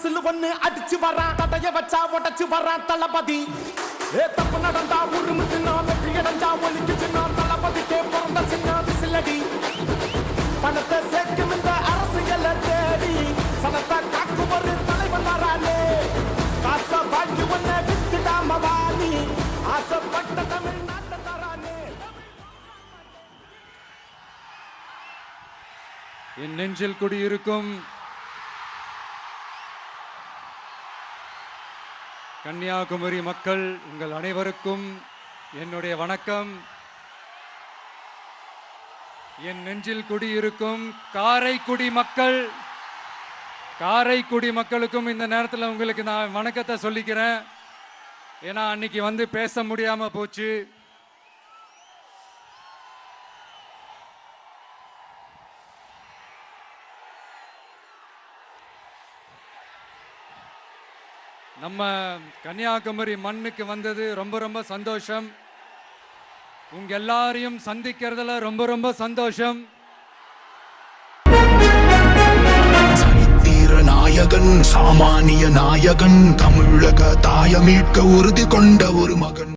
Whistle ஒண்ணு அடிச்சு வரான் தடைய வச்சா உடச்சு வரான் தளபதி தப்பு நடந்தா உருமு சின்ன வெற்றி அடைஞ்சா ஒலிக்கு சின்ன தளபதிக்கே பிறந்த சின்ன விசிலடி பணத்தை சேர்க்கும் இந்த அரசியல தேடி சனத்தை காக்கும் ஒரு தலைவன் வரானே காசை வாங்கி ஒன்ன வித்துடாம வாணி ஆசைப்பட்ட தமிழ்நாட்டை தரானே. என் நெஞ்சில் குடியிருக்கும் கன்னியாகுமரி மக்கள் உங்கள் அனைவருக்கும் என்னுடைய வணக்கம். என் நெஞ்சில் குடியிருக்கும் காரைக்குடி மக்களுக்கும் இந்த நேரத்தில் உங்களுக்கு நான் வணக்கத்தை சொல்லிக்கிறேன். ஏன்னா அன்னைக்கு வந்து பேச முடியாம போச்சு. நம்ம கன்னியாகுமரி மண்ணுக்கு வந்தது ரொம்ப ரொம்ப சந்தோஷம். உங்க எல்லாரையும் சந்திக்கிறதுல ரொம்ப ரொம்ப சந்தோஷம். சரித்திர நாயகன், சாமானிய நாயகன், தமிழக தாய மீட்க உறுதி கொண்ட ஒரு மகன்.